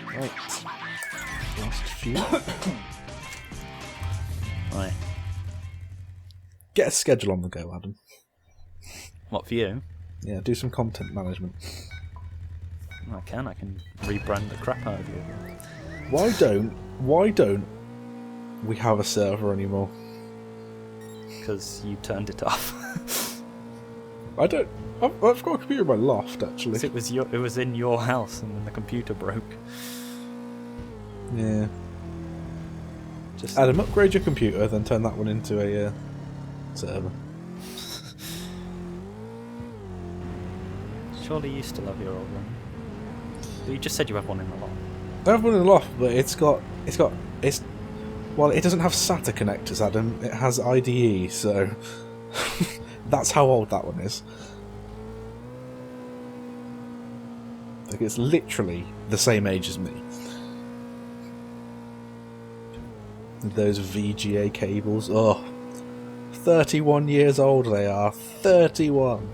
Right. Last few. Right. Get a schedule on the go, Adam. What, for you? Yeah, do some content management. I can rebrand the crap out of you. Why don't we have a server anymore? Because you turned it off. I've got a computer in my loft, actually. It was in your house and then the computer broke. Yeah. Adam, upgrade your computer, then turn that one into a server. Surely you still have your old one. You just said you have one in the loft. I have one in the loft, but well, it doesn't have SATA connectors, Adam. It has IDE, so that's how old that one is. Like, it's literally the same age as me. Those VGA cables, 31 years old they are. 31.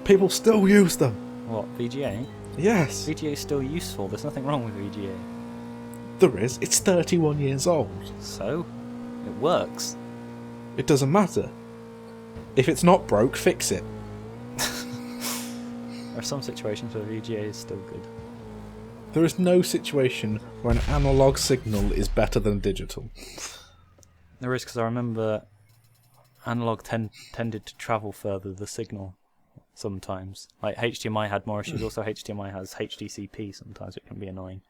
People still use them. What, VGA? Yes. VGA is still useful. There's nothing wrong with VGA. There is. It's 31 years old. So? It works. It doesn't matter. If it's not broke, fix it. There are some situations where VGA is still good. There is no situation where an analog signal is better than digital. There is, because I remember analog tended to travel further the signal sometimes. Like HDMI had more issues. Also, HDMI has HDCP sometimes. It can be annoying.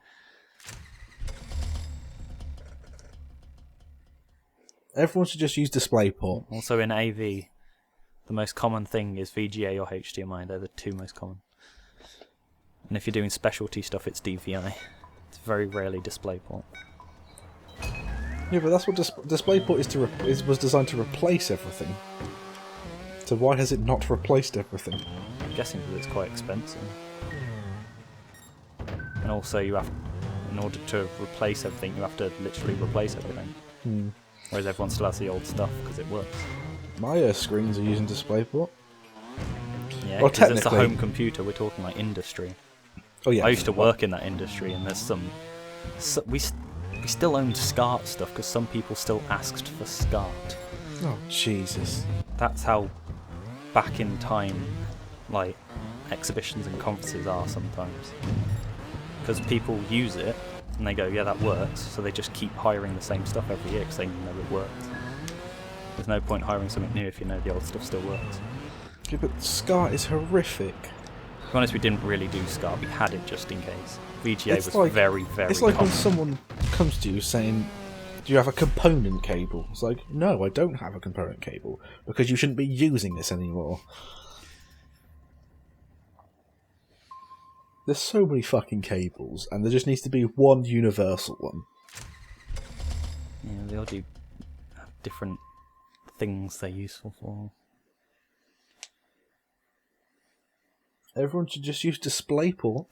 Everyone should just use DisplayPort. Also, in AV, the most common thing is VGA or HDMI. They're the two most common. And if you're doing specialty stuff, it's DVI. It's very rarely DisplayPort. Yeah, but that's what DisplayPort was designed to replace everything. So why has it not replaced everything? I'm guessing because it's quite expensive. And also, in order to replace everything, you have to literally replace everything. Whereas everyone still has the old stuff because it works. My screens are using DisplayPort. Yeah, well, because it's a home computer. We're talking like industry. Oh yeah. I used to work in that industry, and there's we still owned SCART stuff because some people still asked for SCART. Oh Jesus! That's how back in time, like exhibitions and conferences are sometimes. Because people use it and they go, yeah, that works, so they just keep hiring the same stuff every year because they know it works. There's no point hiring something new if you know the old stuff still works. Yeah, but SCART is horrific. To be honest, we didn't really do SCART, we had it just in case. VGA It's was like- very, very It's like common. when someone comes to you saying, do you have a component cable? It's like, no, I don't have a component cable, because you shouldn't be using this anymore. There's so many fucking cables, and there just needs to be one universal one. Yeah, they all do have different things they're useful for. Everyone should just use DisplayPort.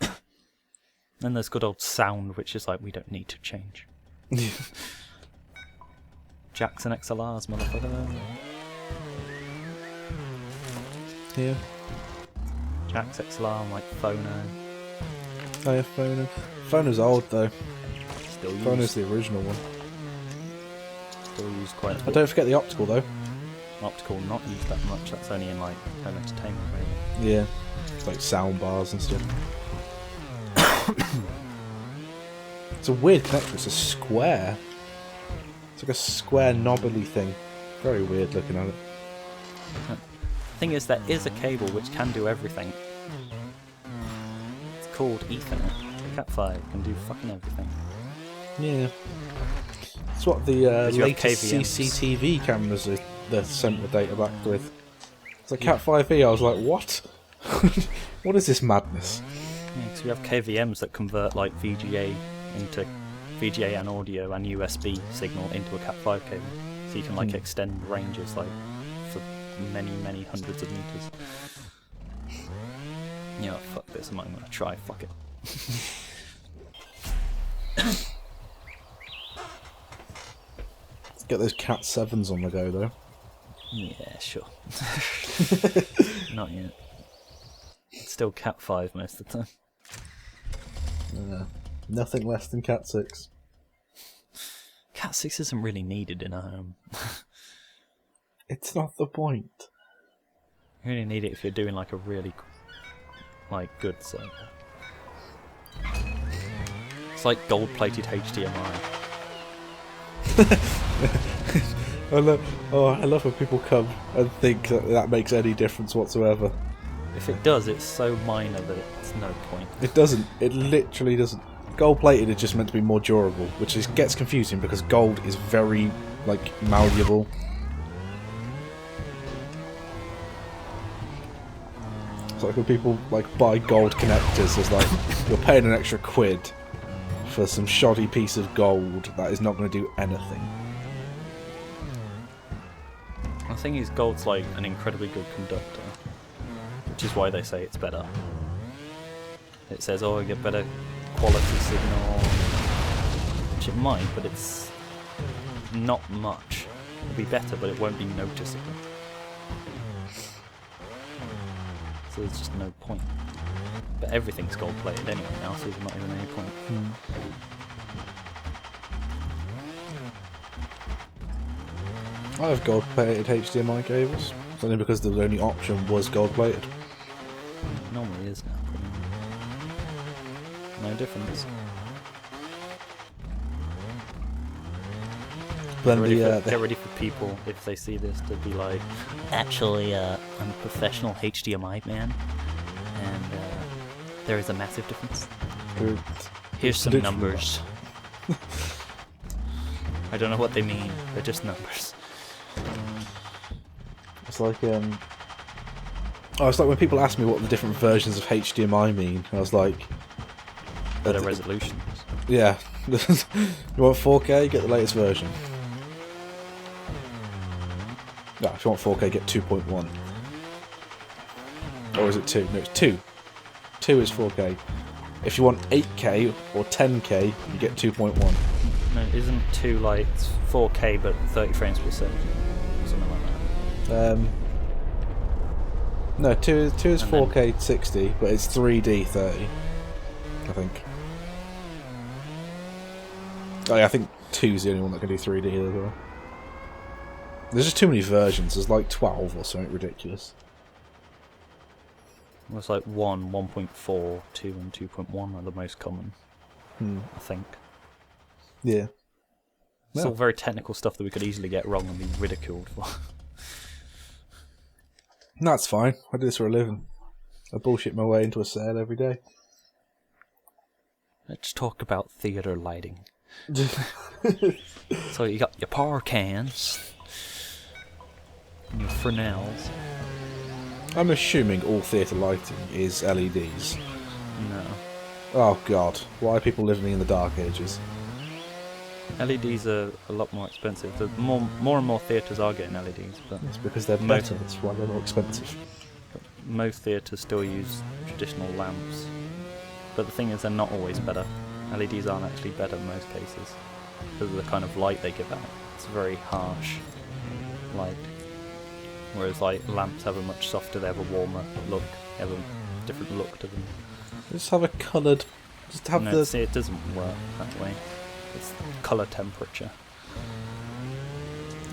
Then there's good old sound, which is like, we don't need to change. Jackson XLRs, motherfucker. Yeah. Jack's XLR, like Phono. Oh yeah, Phono. Phono's old though. Still used. Phono's the original one. Still used quite a I bit. don't forget the optical though. Optical not used that much. That's only in like home entertainment, really. Yeah. It's like sound bars and stuff. It's a weird connector. It's a square. It's like a square knobbly thing. Very weird looking at it. The thing is, there is a cable which can do everything. It's called Ethernet. Cat5 can do fucking everything. Yeah. It's what the you have latest KVMs. CCTV cameras they're sent the data back with. It's like Cat5e. I was like, what? What is this madness? Yeah, because we have KVMs that convert like VGA into VGA and audio and USB signal into a Cat5 cable, so you can like extend ranges like for many, many hundreds of meters. Yeah, fuck this. I'm not gonna try. Fuck it. Get those Cat 7s on the go though. Yeah, sure. Not yet. It's still Cat5 most of the time. Nothing less than Cat 6. Cat 6 isn't really needed in a home. It's not the point. You only need it if you're doing like a really good server. It's like gold-plated HDMI. I love when people come and think that makes any difference whatsoever. If it does, it's so minor that it's no point. It doesn't. It literally doesn't. Gold-plated is just meant to be more durable, which gets confusing because gold is very, malleable. It's like when people, buy gold connectors, it's you're paying an extra £1 for some shoddy piece of gold that is not going to do anything. The thing is, gold's like an incredibly good conductor, which is why they say it's better. It says, oh, you get better quality signal, which it might, but it's not much. It'll be better, but it won't be noticeable. So there's just no point. But everything's gold-plated anyway now, so there's not even any point. I have gold-plated HDMI cables. It's only because the only option was gold-plated. It normally is now, pretty much. No difference. Then Get ready for people, if they see this, to be like, actually, I'm a professional HDMI man, and there is a massive difference. Here's some numbers. I don't know what they mean, they're just numbers. It's like it's like when people ask me what the different versions of HDMI mean. I was like, Better resolutions. Yeah. You want 4K? Get the latest version. No, if you want 4K, get 2.1. Or is it 2? No, it's 2. 2 is 4K. If you want 8K or 10K, you get 2.1. No, isn't 2 like 4K but 30 frames per second? Or something like that. No, 2 is And 4K 60, but it's 3D 30. I think. Oh yeah, I think 2 is the only one that can do 3D as well. There's just too many versions. There's like 12 or something ridiculous. Well, it's like 1, 1.4, 2 and 2.1 are the most common, I think. Yeah. It's all very technical stuff that we could easily get wrong and be ridiculed for. That's fine. I do this for a living. I bullshit my way into a sale every day. Let's talk about theatre lighting. So you got your power cans, and your Fresnels. I'm assuming all theatre lighting is LEDs. No. Oh god, why are people living in the dark ages? LEDs are a lot more expensive. The more and more theatres are getting LEDs, but It's because they're better, that's why they're more expensive. most theatres still use traditional lamps. But the thing is, they're not always better. LEDs aren't actually better in most cases because of the kind of light they give out. It's very harsh light. Whereas like lamps have a much softer, they have a warmer look, they have a different look to them. Just have a coloured... Just have No, see, it doesn't work that way. It's colour temperature.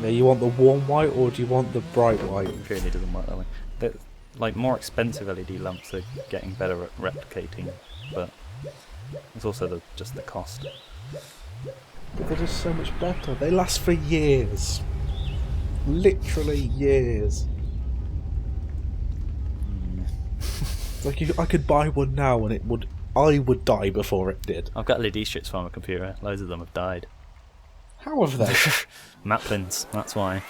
Yeah, you want the warm white or do you want the bright white? It really doesn't work that way. Like more expensive LED lamps are getting better at replicating, but it's also just the cost. But they're just so much better. They last for years. Literally years. Like I could buy one now and I would die before it did. I've got LED strips for my computer. Loads of them have died. How have they? Maplins, that's why.